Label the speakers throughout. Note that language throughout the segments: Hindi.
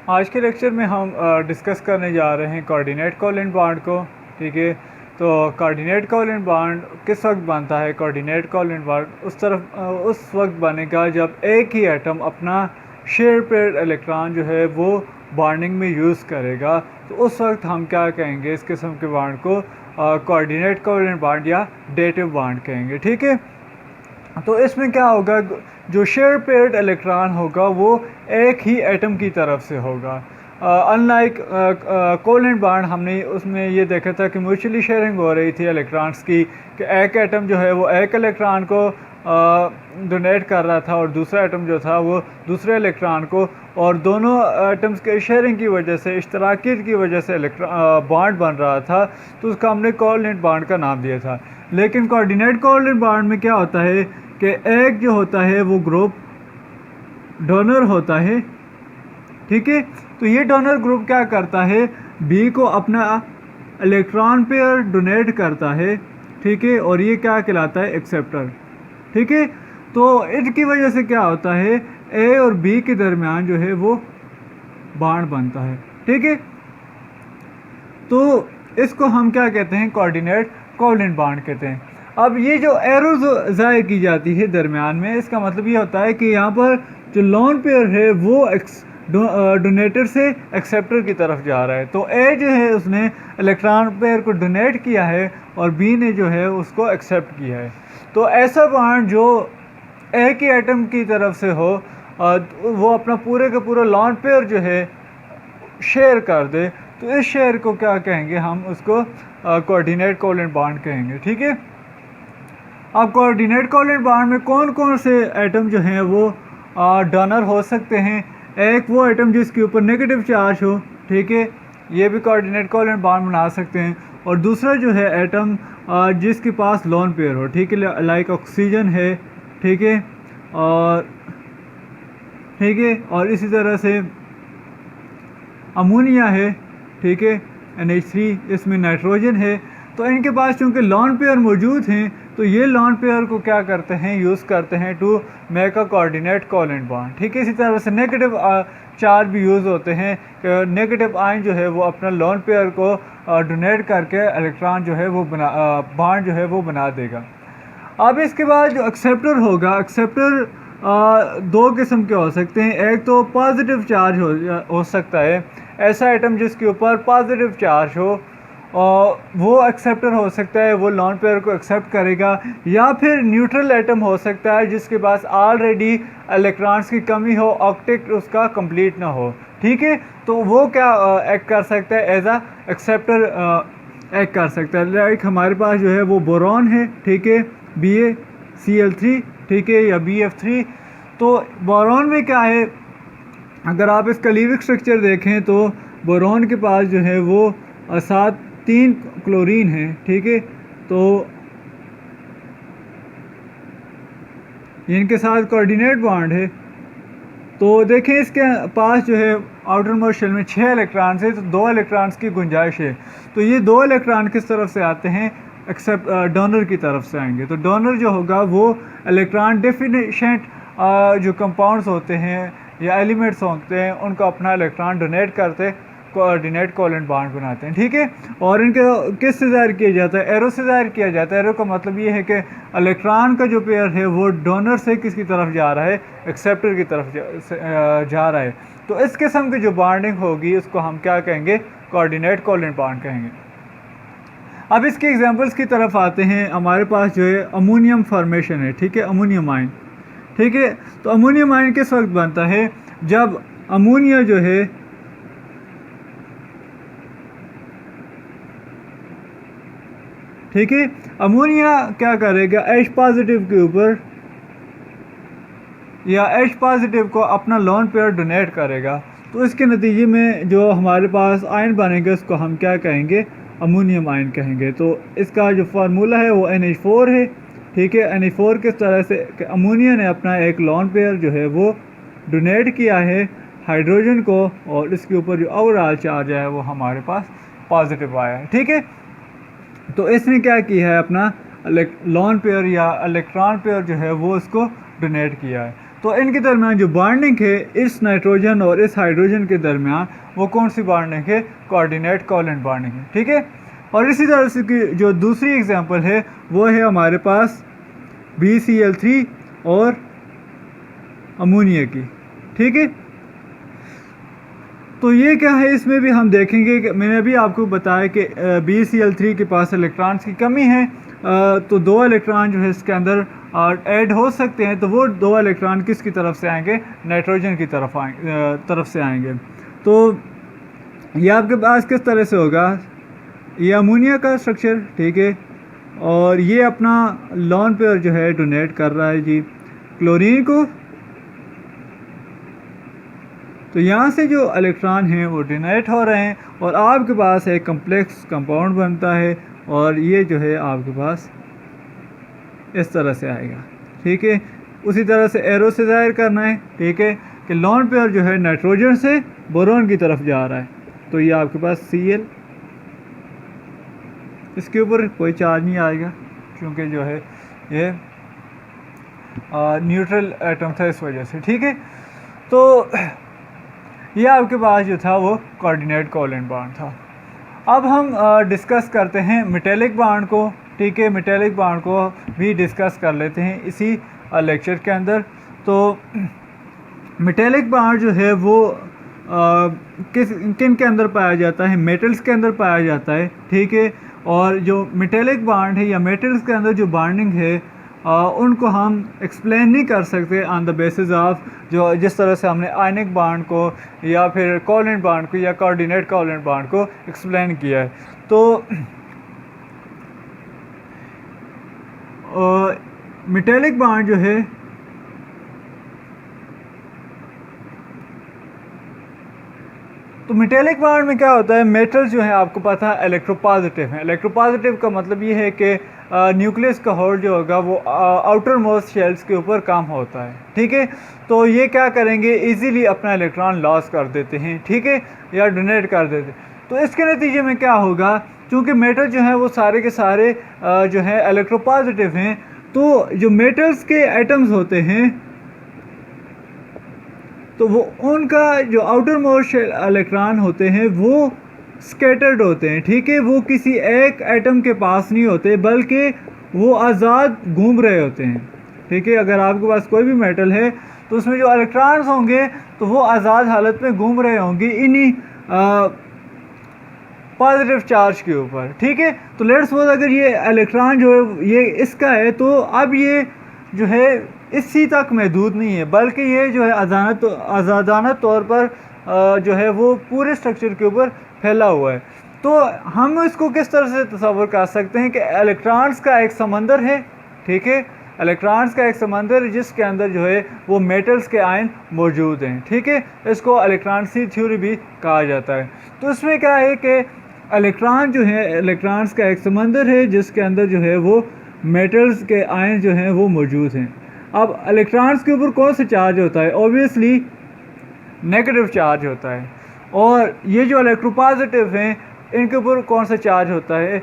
Speaker 1: आज के लेक्चर में हम डिस्कस करने जा रहे हैं कोऑर्डिनेट कोवेलेंट बॉन्ड को। ठीक है, तो कोऑर्डिनेट कोवेलेंट बॉन्ड किस वक्त बनता है? कोऑर्डिनेट कोवेलेंट बॉन्ड उस वक्त बनेगा जब एक ही एटम अपना शेयर पेयर्ड इलेक्ट्रॉन जो है वो बॉन्डिंग में यूज़ करेगा। तो उस वक्त हम क्या कहेंगे? इस किस्म के बॉन्ड को कोऑर्डिनेट कोवेलेंट बॉन्ड या डेटिव बॉन्ड कहेंगे। ठीक है, तो इसमें क्या होगा, जो शेयर पेयर्ड इलेक्ट्रॉन होगा वो एक ही एटम की तरफ से होगा। अनलाइक कोवेलेंट बॉन्ड हमने उसमें ये देखा था कि म्यूचुअली शेयरिंग हो रही थी इलेक्ट्रॉन्स की, कि एक एटम जो है वो एक इलेक्ट्रॉन को डोनेट कर रहा था और दूसरा एटम जो था वो दूसरे इलेक्ट्रॉन को, और दोनों एटम्स के शेयरिंग की वजह से, इश्तराकियत की वजह से बॉन्ड बन रहा था, तो उसका हमने कोवेलेंट बॉन्ड का नाम दिया था। लेकिन कोऑर्डिनेट कोवेलेंट बॉन्ड में क्या होता है कि एक जो होता है वो ग्रुप डोनर होता है। ठीक है, तो ये डोनर ग्रुप क्या करता है, बी को अपना इलेक्ट्रॉन पेयर डोनेट करता है। ठीक है, और ये क्या कहलाता है? एक्सेप्टर। ठीक है, तो इसकी वजह से क्या होता है, ए और बी के दरमियान जो है वो बॉन्ड बनता है। ठीक है, तो इसको हम क्या कहते हैं? कोऑर्डिनेट कोवेलेंट बॉन्ड कहते हैं। अब ये जो एरो ज़ाहिर की जाती है दरमियान में, इसका मतलब ये होता है कि यहाँ पर जो लोन पेयर है वो डोनेटर से एक्सेप्टर की तरफ जा रहा है। तो ए जो है उसने इलेक्ट्रॉन पेयर को डोनेट किया है और बी ने जो है उसको एक्सेप्ट किया है। तो ऐसा बॉन्ड जो एक ही एटम की तरफ से हो, वो अपना पूरे का पूरा लोन पेयर जो है शेयर कर दे, तो इस शेयर को क्या कहेंगे? हम उसको कोऑर्डिनेट कोवेलेंट बॉन्ड कहेंगे। ठीक है, अब कोऑर्डिनेट कोवेलेंट बॉन्ड में कौन कौन से एटम जो हैं वो डोनर हो सकते हैं? एक वो एटम जिसके ऊपर नेगेटिव चार्ज हो, ठीक है, ये भी कोऑर्डिनेट कोवेलेंट बॉन्ड बना सकते हैं। और दूसरा जो है एटम जिसके पास लोन पेयर हो, ठीक है, लाइक ऑक्सीजन है, ठीक है, और इसी तरह से अमोनिया है, ठीक है, NH3, इसमें नाइट्रोजन है। तो इनके पास चूँकि लोन पेयर मौजूद हैं, तो ये लोन पेयर को क्या करते हैं? यूज़ करते हैं to make a coordinate covalent bond. ठीक है, इसी तरह से नेगेटिव चार्ज भी यूज़ होते हैं कि नेगेटिव आयन जो है वो अपना लोन पेयर को डोनेट करके इलेक्ट्रॉन जो है वो बॉन्ड जो है वो बना देगा। अब इसके बाद जो एक्सेप्टर होगा, एक्सेप्टर दो किस्म के हो सकते हैं। एक तो पॉजिटिव चार्ज हो सकता है, ऐसा एटम जिसके ऊपर पॉजिटिव चार्ज हो, और वो एक्सेप्टर हो सकता है, वो लोन पेयर को एक्सेप्ट करेगा। या फिर न्यूट्रल एटम हो सकता है जिसके पास ऑलरेडी इलेक्ट्रॉन्स की कमी हो, ऑक्टेट उसका कंप्लीट ना हो। ठीक है, तो वो क्या एक्ट कर सकता है? एज अ एक्सेप्टर एक्ट कर सकता है। लाइक हमारे पास जो है वो बोरॉन है, ठीक है, BaCl3, ठीक है, या BF3। तो बोरॉन में क्या है, अगर आप इसका लीविंग स्ट्रक्चर देखें तो बोरॉन के पास जो है वो 3 क्लोरीन है। ठीक है, तो इनके साथ कोऑर्डिनेट बॉन्ड है। तो देखें इसके पास जो है आउटर मोस्ट शेल में 6 इलेक्ट्रॉन्स है, तो 2 इलेक्ट्रॉन्स की गुंजाइश है। तो ये 2 इलेक्ट्रॉन किस तरफ से आते हैं? एक्सेप्ट डोनर की तरफ से आएंगे। तो डोनर जो होगा वो इलेक्ट्रॉन डेफिनेशंट जो कंपाउंड्स होते हैं या एलिमेंट्स होते हैं उनको अपना इलेक्ट्रॉन डोनेट करते कोऑर्डिनेट कोवेलेंट बॉन्ड बनाते हैं। ठीक है, और इनके किस से ज़ाहिर किया जाता है? एरो से ज़ाहिर किया जाता है। एरो का मतलब ये है कि इलेक्ट्रॉन का जो पेयर है वो डोनर से किसकी तरफ जा रहा है? एक्सेप्टर की तरफ जा रहा है। तो इस किस्म की जो बॉन्डिंग होगी उसको हम क्या कहेंगे? कोऑर्डिनेट कोवेलेंट बॉन्ड कहेंगे। अब इसके एग्जांपल्स की तरफ आते हैं। हमारे पास जो है अमोनियम फॉर्मेशन है, ठीक है, अमोनियम आयन। ठीक है, तो अमोनियम आयन किस वक्त बनता है? जब अमोनिया जो है ठीक है, अमोनिया क्या करेगा? H पॉजिटिव के ऊपर या H पॉजिटिव को अपना लोन पेयर डोनेट करेगा। तो इसके नतीजे में जो हमारे पास आयन बनेंगे उसको हम क्या कहेंगे? अमोनियम आयन कहेंगे। तो इसका जो फार्मूला है वो NH4 है। ठीक है, NH4 किस तरह से कि अमोनिया ने अपना एक लोन पेयर जो है वो डोनेट किया है हाइड्रोजन को, और इसके ऊपर जो ओवरऑल चार्ज है वो हमारे पास पॉजिटिव आया है। ठीक है, तो इसने क्या किया है? अपना लोन पेयर या इलेक्ट्रॉन पेयर जो है वो उसको डोनेट किया है। तो इनके दरमियान जो बॉन्डिंग है इस नाइट्रोजन और इस हाइड्रोजन के दरमियान वो कौन सी बॉन्डिंग है? कोऑर्डिनेट कोवलेंट बॉन्डिंग है, ठीक है। और इसी तरह से की जो दूसरी एग्जांपल है वो है हमारे पास BCl3 और अमोनिया की, ठीक है। तो ये क्या है, इसमें भी हम देखेंगे कि मैंने अभी आपको बताया कि BCl3 के पास इलेक्ट्रॉन्स की कमी है, तो 2 इलेक्ट्रॉन जो है इसके अंदर ऐड हो सकते हैं, तो वो 2 इलेक्ट्रॉन किसकी तरफ से आएंगे? नाइट्रोजन की तरफ से आएंगे। तो ये आपके पास किस तरह से होगा? ये अमोनिया का स्ट्रक्चर, ठीक है, और ये अपना लॉन पेयर जो है डोनेट कर रहा है जी क्लोरीन को। तो यहाँ से जो इलेक्ट्रॉन हैं वो डोनेट हो रहे हैं और आपके पास एक कम्प्लेक्स कंपाउंड बनता है और ये जो है आपके पास इस तरह से आएगा, ठीक है। उसी तरह से एरो से जाहिर करना है, ठीक है, कि लॉन पेयर जो है नाइट्रोजन से बोरोन की तरफ जा रहा है, तो ये आपके पास Cl, इसके ऊपर कोई चार्ज नहीं आएगा क्योंकि जो है ये न्यूट्रल एटम था इस वजह से, ठीक है। तो ये आपके पास जो था वो कोऑर्डिनेट कोवलेंट बॉन्ड था। अब हम डिस्कस करते हैं मेटेलिक बॉन्ड को, ठीक है। मेटेलिक बॉन्ड को भी डिस्कस कर लेते हैं इसी लेक्चर के अंदर। तो मेटेलिक बॉन्ड जो है वो किन के अंदर पाया जाता है? मेटल्स के अंदर पाया जाता है, ठीक है। और जो मेटेलिक बॉन्ड है या मेटल्स के अंदर जो बॉन्डिंग है उनको हम एक्सप्लेन नहीं कर सकते ऑन द बेसिस ऑफ जो जिस तरह से हमने आयनिक बॉन्ड को या फिर कोवलेंट बॉन्ड को या कोऑर्डिनेट कोवलेंट बॉन्ड को एक्सप्लेन किया है। तो मेटेलिक बॉन्ड जो है तो मेटेलिक बॉन्ड में क्या होता है? मेटल्स जो है आपको पता है इलेक्ट्रोपॉजिटिव है। इलेक्ट्रोपॉजिटिव का मतलब ये है कि न्यूक्लियस का होल्ड जो होगा वो आउटर मोस्ट शेल्स के ऊपर कम होता है, ठीक है। तो ये क्या करेंगे? इजीली अपना इलेक्ट्रॉन लॉस कर देते हैं, ठीक है, या डोनेट कर देते हैं। तो इसके नतीजे में क्या होगा? चूँकि मेटल जो है वो सारे के सारे जो है इलेक्ट्रोपॉजिटिव हैं, तो जो मेटल्स के एटम्स होते हैं तो वो उनका जो आउटर मोस्ट इलेक्ट्रॉन होते हैं वो स्कैटर्ड होते हैं, ठीक है। वो किसी एक एटम के पास नहीं होते बल्कि वो आज़ाद घूम रहे होते हैं, ठीक है। अगर आपके पास कोई भी मेटल है तो उसमें जो इलेक्ट्रॉन्स होंगे तो वो आज़ाद हालत में घूम रहे होंगे इन्हीं पॉजिटिव चार्ज के ऊपर, ठीक है। तो लेट्स सपोज अगर ये इलेक्ट्रॉन जो है ये इसका है, तो अब ये जो है इसी तक महदूद नहीं है बल्कि ये जो है आज़ादाना तौर पर जो है वो पूरे स्ट्रक्चर के ऊपर फैला हुआ है। तो हम इसको किस तरह से तस्वर कर सकते हैं कि इलेक्ट्रॉन्स का एक समंदर है, ठीक है, इलेक्ट्रॉन्स का एक समंदर जिसके अंदर जो है वो मेटल्स के आयन मौजूद हैं, ठीक है। इसको इलेक्ट्रॉनिक थ्योरी भी कहा जाता है। तो इसमें क्या है कि इलेक्ट्रॉन जो है इलेक्ट्रॉन्स का एक समंदर है जिसके अंदर जो है वो मेटल्स के आयन जो हैं वो मौजूद हैं। अब इलेक्ट्रॉन्स के ऊपर कौन सा चार्ज होता है? ऑब्वियसली नेगेटिव चार्ज होता है। और ये जो इलेक्ट्रोपॉजिटिव हैं इनके ऊपर कौन सा चार्ज होता है?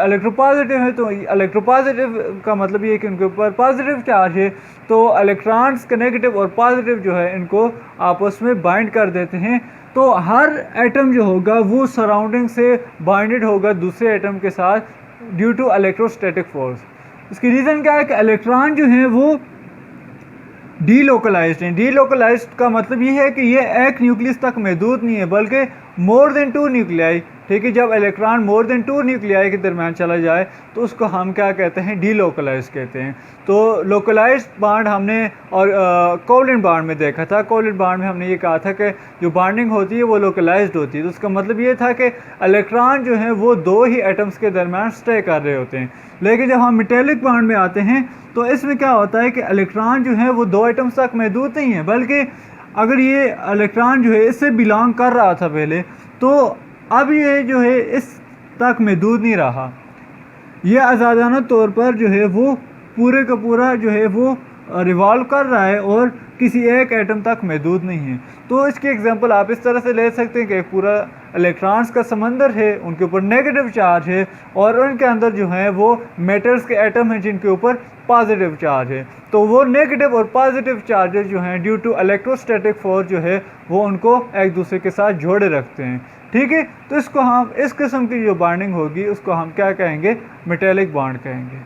Speaker 1: इलेक्ट्रोपॉजिटिव है, तो इलेक्ट्रोपॉजिटिव का मतलब ये कि इनके ऊपर पॉजिटिव चार्ज है। तो इलेक्ट्रॉन्स का नेगेटिव और पॉजिटिव जो है इनको आपस में बाइंड कर देते हैं। तो हर एटम जो होगा वो सराउंडिंग से बाइंडेड होगा दूसरे एटम के साथ ड्यू टू इलेक्ट्रोस्टैटिक फोर्स। इसकी रीज़न क्या है कि इलेक्ट्रॉन जो हैं वो डीलोकलाइज्ड हैं। डीलोकलाइज्ड का मतलब ये है कि ये एक न्यूक्लियस तक महदूद नहीं है बल्कि मोर देन 2 न्यूक्लियाई, ठीक है। जब इलेक्ट्रॉन मोर देन 2 न्यूक्लियाई के दरमियान चला जाए तो उसको हम क्या कहते हैं? डीलोकलाइज कहते हैं। तो लोकलाइज्ड बॉन्ड हमने और कोवलेंट बॉन्ड में देखा था। कोवलेंट बॉन्ड में हमने ये कहा था कि जो बॉन्डिंग होती है वो लोकलाइज्ड होती है। तो उसका मतलब ये था कि इलेक्ट्रॉन जो है वो 2 ही एटम्स के दरमियान स्टे कर रहे होते हैं। लेकिन जब हम मेटेलिक बॉन्ड में आते हैं तो इसमें क्या होता है कि इलेक्ट्रॉन जो है वो 2 एटम्स तक महदूद नहीं है बल्कि अगर ये इलेक्ट्रॉन जो है इससे बिलोंग कर रहा था पहले, तो अब ये जो है इस तक महदूद नहीं रहा। ये आज़ादाना तौर पर जो है वो पूरे का पूरा जो है वो रिवॉल्व कर रहा है और किसी एक एटम तक महदूद नहीं है। तो इसकी एग्जांपल आप इस तरह से ले सकते हैं कि एक पूरा इलेक्ट्रॉन्स का समंदर है, उनके ऊपर नेगेटिव चार्ज है, और उनके अंदर जो है वो मेटल्स के एटम हैं जिनके ऊपर पॉजिटिव चार्ज है। तो वो नेगेटिव और पॉजिटिव चार्जेस जो हैं ड्यू टू इलेक्ट्रोस्टैटिक फोर्स जो है वो उनको एक दूसरे के साथ जोड़े रखते हैं। ठीक है, तो इसको हम इस किस्म की जो बॉन्डिंग होगी उसको हम क्या कहेंगे, मेटेलिक बॉन्ड कहेंगे।